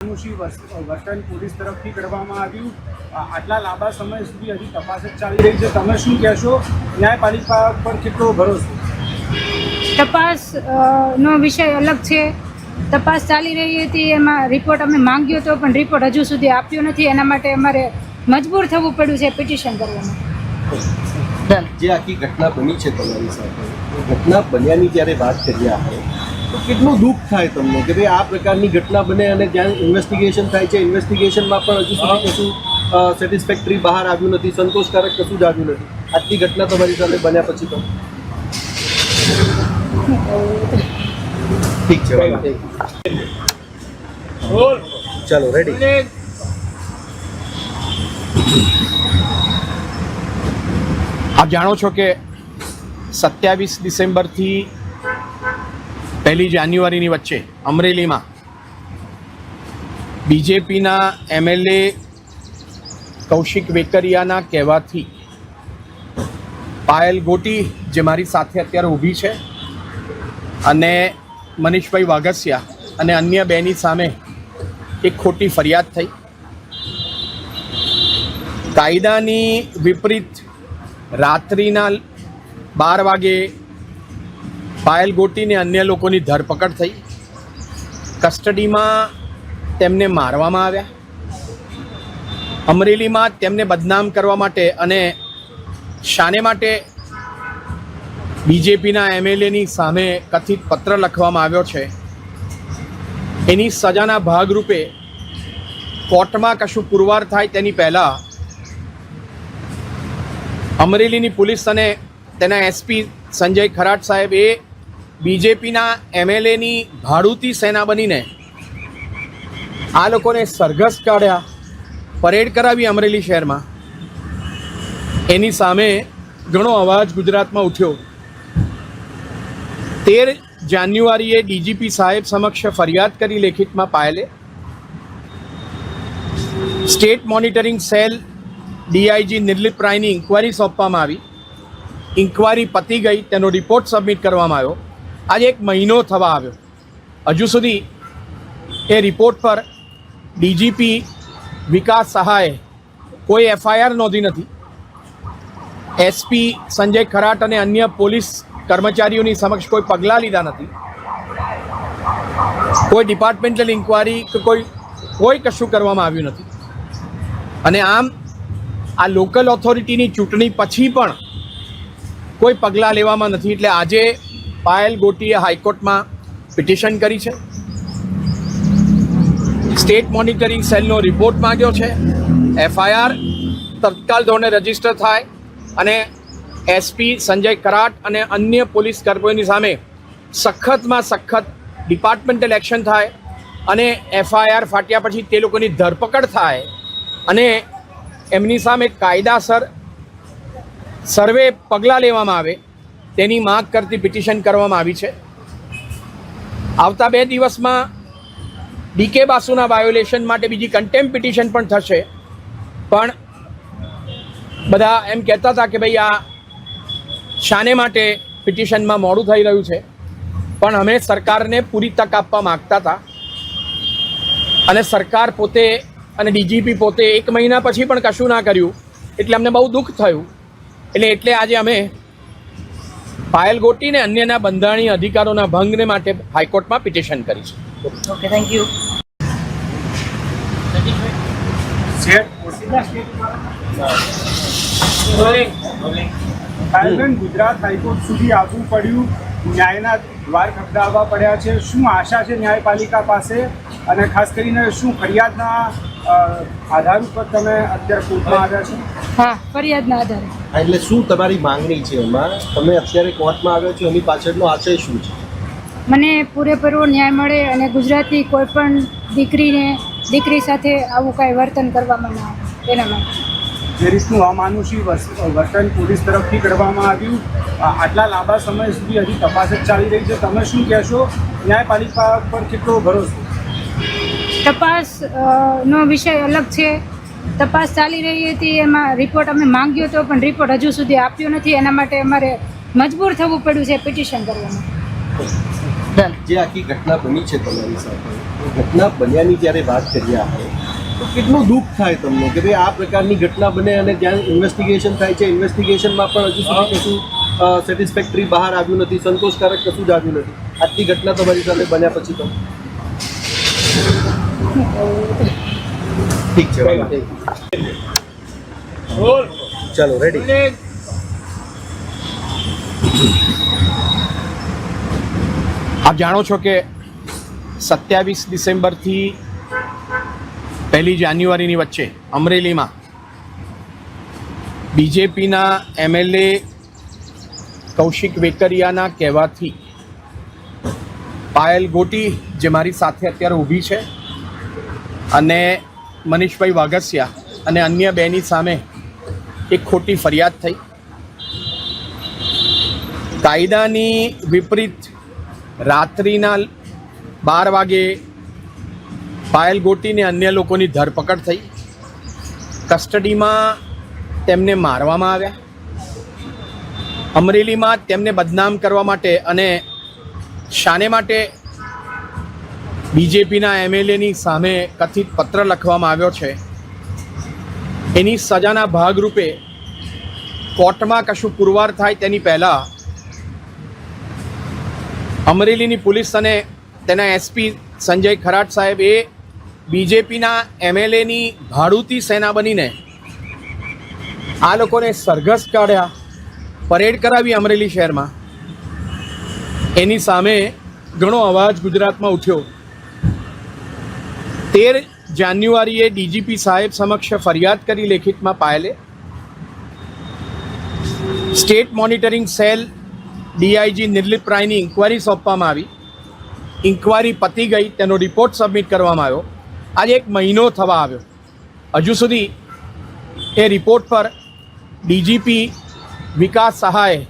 અમાનુષી વર્તન પોલીસ તરફથી કરવામાં આવ્યું. આટલા લાંબા સમય સુધી હજી તપાસ જ ચાલી રહી છે. તમે શું કહેશો? ન્યાયપાલિકા પર કેટલો ભરોસો? તપાસનો વિષય અલગ છે. તપાસ ચાલી રહી હતી, એમાં રિપોર્ટ અમે માંગ્યો હતો પણ રિપોર્ટ હજુ સુધી આપ્યો નથી. એના માટે અમારે મજબૂર થવું પડ્યું છે પિટિશન કરવામાં. જે આખી ઘટના બની છે તમારી સાથે, ઘટના બન્યાની જ્યારે વાત કરીએ આપણે, તો કેટલું દુઃખ થાય તમને કે ભાઈ આ પ્રકારની ઘટના બને અને જ્યાં ઇન્વેસ્ટિગેશન થાય છે, ઇન્વેસ્ટિગેશનમાં પણ હજુ સુધી કશું સેટિસ્ફેક્ટરી બહાર આવ્યું નથી, સંતોષકારક કશું જ આવ્યું નથી. આટલી ઘટના તમારી સાથે બન્યા પછી તો ઠીક છે, ચાલો રેડી. આપ જાણો છો કે 27 ડિસેમ્બરથી 1 જાન્યુઆરીની વચ્ચે અમરેલીમાં બીજેપીના MLA કૌશિક વેકરિયાના કહેવાથી પાયલ ગોટી, જે મારી સાથે અત્યારે ઊભી છે, અને મનીષભાઈ વાઘસિયા અને અન્ય બેની સામે એક ખોટી ફરિયાદ થઈ. કાયદાની વિપરીત રાત્રિના 12 વાગે પાયલ ગોટીને અન્ય લોકોની ધરપકડ થઈ. કસ્ટડીમાં તેમને મારવામાં આવ્યા. અમરેલીમાં તેમને બદનામ કરવા માટે અને શાને માટે બીજેપીના MLAની સામે કથિત પત્ર લખવામાં આવ્યો છે, એની સજાના ભાગરૂપે કોર્ટમાં કશું પુરવાર થાય તેની પહેલાં અમરેલીની પોલીસ અને તેના SP સંજય ખરાટ સાહેબ એ બીજેપીના MLAની ભાડુતી સેના બનીને આ લોકોને સરઘસ કાઢ્યા, પરેડ કરાવી અમરેલી શહેરમાં. એની સામે ઘણો અવાજ ગુજરાતમાં ઉઠ્યો. 13 જાન્યુઆરીએ DGP સાહેબ સમક્ષ ફરિયાદ કરી લેખિતમાં પાયલે. State monitoring cell DIG Nirlipt રાયની ઇન્કવાયરી સોંપવામાં આવી. ઇન્કવાયરી પતી ગઈ, તેનો રિપોર્ટ સબમિટ કરવામાં આવ્યો. આજે 1 મહિનો થવા આવ્યો. હજુ સુધી એ રિપોર્ટ પર DGP વિકાસ સહાયે કોઈ FIR નોંધી નથી. SP સંજય ખરાટ અને અન્ય પોલીસ કર્મચારીઓની સમક્ષ કોઈ પગલાં લીધા નથી. કોઈ ડિપાર્ટમેન્ટલ ઇન્કવાયરી કે કોઈ કશું કરવામાં આવ્યું નથી. અને આમ આ લોકલ ઓથોરિટીની ચૂંટણી પછી પણ કોઈ પગલાં લેવામાં નથી. એટલે આજે પાયલ ગોટીએ હાઈકોર્ટમાં પિટિશન કરી છે. સ્ટેટ મોનિટરિંગ સેલનો રિપોર્ટ માંગ્યો છે. FIR તત્કાલ ધોરણે રજીસ્ટર થાય અને SP સંજય ખરાટ અને અન્ય પોલીસ કર્મીઓની સામે સખતમાં સખત ડિપાર્ટમેન્ટલ એક્શન થાય અને FIR ફાટ્યા પછી તે લોકોની ધરપકડ થાય અને એમની સામે કાયદાસર સર્વે પગલાં લેવામાં આવે તેની માંગ કરતી પિટિશન કરવામાં આવી છે. આવતા 2 દિવસમાં DK બાસુના વાયોલેશન માટે બીજી કન્ટેમ્પ પિટિશન પણ થશે. પણ બધા એમ કહેતા હતા કે ભાઈ આ શાને માટે પિટિશનમાં મોડું થઈ રહ્યું છે, પણ અમે સરકારને પૂરી તક આપવા માગતા હતા. અને સરકાર પોતે અને DGP પોતે 1 મહિના પછી પણ કશું ના કર્યું, એટલે અમને બહુ દુઃખ થયું. એટલે આજે અમે પાયલ ગોટીને અન્યના બંધારણીય અધિકારોના ભંગને માટે હાઈકોર્ટમાં પિટિશન કરી છે. Okay, thank you. Gujarat high court સુધી આવવું પડ્યું, ન્યાયના દ્વાર ખખડાવવા પડ્યા છે. શું આશા છે ન્યાયપાલિકા પાસે, અને ખાસ કરીને શું ફરિયાદના આધાર ઉપર તમે અત્યારે કોર્ટમાં આવ્યા છો? હા, ફરિયાદના આધારે. એટલે શું તમારી માંગણી છે એમાં? તમે અત્યારે કોર્ટમાં આવ્યા છો, એની પાછળનો આશય શું છે? મને પૂરેપૂરો ન્યાય મળે અને ગુજરાતની કોઈ પણ દીકરી સાથે આવું કાંઈ વર્તન કરવામાં ના આવે, એના માટે. જે રીતનું અમાનુષી વર્તન પોલીસ તરફથી કરવામાં આવ્યું, આટલા લાંબા સમય સુધી હજી તપાસ જ ચાલી રહી છે. તમે શું કહેશો? ન્યાયપાલિકા પર કેટલો ભરોસો? તપાસનો વિષય અલગ છે. તપાસ ચાલી રહી હતી, એમાં રિપોર્ટ અમે માંગ્યો હતો પણ રિપોર્ટ હજુ સુધી આપ્યો નથી. એના માટે અમારે મજબૂર થવું પડ્યું છે પિટિશન કરવામાં. જે આખી ઘટના બની છે તમારી સાથે, એ ઘટના બન્યાની જ્યારે વાત કરીએ આપણે, તો કેટલું દુઃખ થાય તમને કે ભાઈ આ પ્રકારની ઘટના બને અને જ્યાં ઇન્વેસ્ટિગેશન થાય છે, ઇન્વેસ્ટિગેશનમાં પણ હજુ સુધી કશું સેટિસ્ફેક્ટરી બહાર આવ્યું નથી, સંતોષકારક કશું જ આવ્યું નથી. આટલી ઘટના તમારી સાથે બન્યા પછી તો ઠીક છે, ચાલો રેડી. આપ જાણો છો કે 27 ડિસેમ્બરથી 1 જાન્યુઆરીની વચ્ચે અમરેલીમાં બીજેપીના MLA કૌશિક વેકરિયાના કહેવાથી પાયલ ગોટી, જે મારી સાથે અત્યારે ઊભી છે, અને મનીષભાઈ વાઘસિયા અને અન્ય બેની સામે એક ખોટી ફરિયાદ થઈ. કાયદાની વિપરીત રાત્રિના 12 વાગે પાયલ ગોટીને અન્ય લોકોની ધરપકડ થઈ. કસ્ટડીમાં તેમને મારવામાં આવ્યા. અમરેલીમાં તેમને બદનામ કરવા માટે અને શાને માટે બીજેપીના MLAની સામે કથિત પત્ર લખવામાં આવ્યો છે, એની સજાના ભાગરૂપે કોર્ટમાં કશું પુરવાર થાય તેની પહેલાં અમરેલીની પોલીસ અને તેના SP સંજય ખરાટ સાહેબ એ બીજેપીના MLAની ભાડુતી સેના બનીને આ લોકોને સરઘસ કાઢ્યા, પરેડ કરાવી અમરેલી શહેરમાં. એની સામે ઘણો અવાજ ગુજરાતમાં ઉઠ્યો. 13 જાન્યુઆરીએ DGP સાહેબ સમક્ષ ફરિયાદ કરી લેખિતમાં પાયલે. State monitoring cell DIG Nirlipt રાયની ઇન્કવાયરી સોંપવામાં આવી. ઇન્કવાયરી પતી ગઈ, તેનો રિપોર્ટ સબમિટ કરવામાં આવ્યો. આજે 1 મહિનો થવા આવ્યો. હજુ સુધી એ રિપોર્ટ પર DGP વિકાસ સહાયે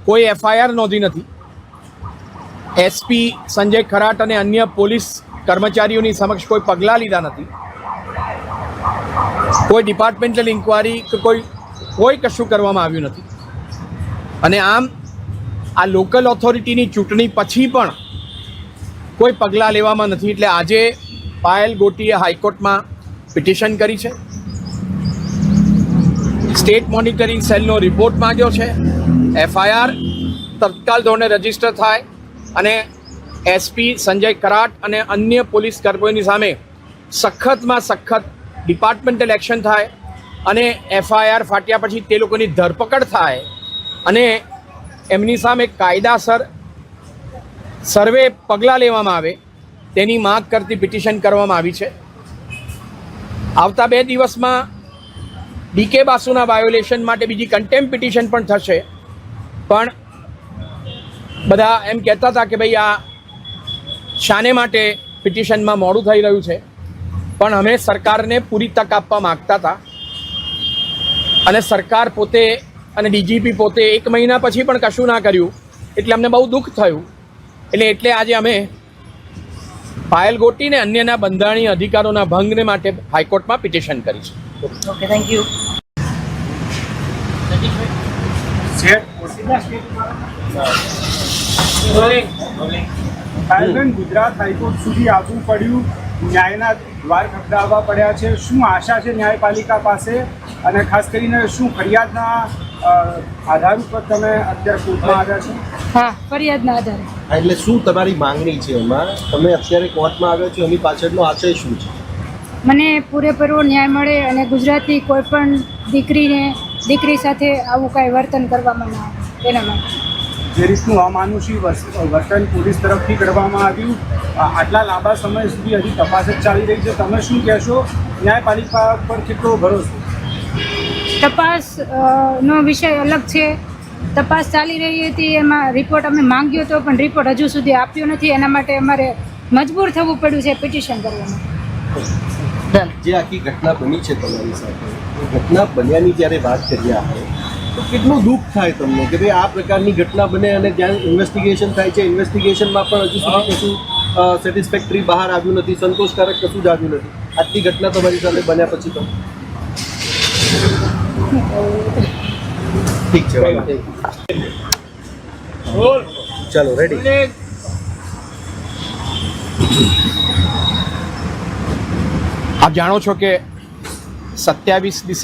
કોઈ FIR નોંધી નથી. SP સંજય ખરાટ અને અન્ય પોલીસ કર્મચારીઓની સમક્ષ કોઈ પગલાં લીધા નથી. કોઈ ડિપાર્ટમેન્ટલ ઇન્કવાયરી કે કોઈ કશું કરવામાં આવ્યું નથી. અને આમ આ લોકલ ઓથોરિટીની ચૂંટણી પછી પણ કોઈ પગલાં લેવામાં નથી. એટલે આજે પાયલ ગોટીએ હાઈકોર્ટમાં પિટિશન કરી છે. સ્ટેટ મોનિટરિંગ સેલનો રિપોર્ટ માંગ્યો છે. FIR તત્કાલ ધોરણે રજીસ્ટર થાય અને SP સંજય ખરાટ અને અન્ય પોલીસ કર્મીઓની સામે સખતમાં સખત ડિપાર્ટમેન્ટલ એક્શન થાય અને FIR ફાટ્યા પછી તે લોકોની ધરપકડ થાય અને એમની સામે કાયદાસર સર્વે પગલાં લેવામાં આવે તેની માંગ કરતી પિટિશન કરવામાં આવી છે. આવતા 2 દિવસમાં DK બાસુના વાયોલેશન માટે બીજી કન્ટેમ્પ પિટિશન પણ થશે. પણ બધા એમ કહેતા હતા કે ભાઈ આ શાને માટે પિટિશનમાં મોડું થઈ રહ્યું છે, પણ અમે સરકારને પૂરી તક આપવા માગતા હતા. અને સરકાર પોતે અને DGP પોતે 1 મહિના પછી પણ કશું ના કર્યું, એટલે અમને બહુ દુઃખ થયું. એટલે આજે અમે પાયલ ગોટીને અન્યના બંધારણીય અધિકારોના ભંગને માટે હાઈકોર્ટમાં પિટિશન કરી છે. Okay, thank you. Payalben, Gujarat high court સુધી આવવું પડ્યું, ન્યાયના દ્વાર ખખડાવવા પડ્યા છે. શું આશા છે ન્યાયપાલિકા પાસે, અને ખાસ કરીને શું ફરિયાદના આધાર ઉપર તમે અત્યારે કોર્ટમાં આવ્યા છો? હા, ફરિયાદના આધારે. એટલે શું તમારી માંગણી છે એમાં? તમે અત્યારે કોર્ટમાં આવ્યા છો, એની પાછળનો આશય શું છે? મને પૂરેપૂરો ન્યાય મળે અને ગુજરાતની કોઈ પણ દીકરી સાથે આવું કાંઈ વર્તન કરવામાં ના આવે, તેના માટે. જે રીતનું અમાનુષી વર્તન પોલીસ તરફથી કરવામાં આવ્યું, આટલા લાંબા સમય સુધી હજી તપાસ જ ચાલી રહી છે. તમે શું કહેશો? ન્યાયપાલિકા પર કેટલો ભરોસો? તપાસ નો વિષય અલગ છે. તપાસ ચાલી રહી હતી, એમાં રિપોર્ટ અમે માંગ્યો હતો, પણ રિપોર્ટ હજુ સુધી આપ્યો નથી. એના માટે અમારે મજબૂર થવું પડ્યું છે પિટિશન કરવામાં. જે આખી ઘટના બની છે તમારી સાથે, એ ઘટના બન્યાની જ્યારે વાત કરીએ આપણે, તો કેટલું દુઃખ થાય તમને કે ભાઈ આ પ્રકારની ઘટના બને અને જ્યાં ઇન્વેસ્ટિગેશન થાય છે, ઇન્વેસ્ટિગેશનમાં પણ હજુ સુધી કશું સેટિસ્ફેક્ટરી બહાર આવ્યું નથી, સંતોષકારક કશું જ આવ્યું નથી. આટલી ઘટના તમારી સાથે બન્યા પછી તો ઠીક છે, ચાલો રેડી. આપ જાણો છો કે 27 ડિસેમ્બર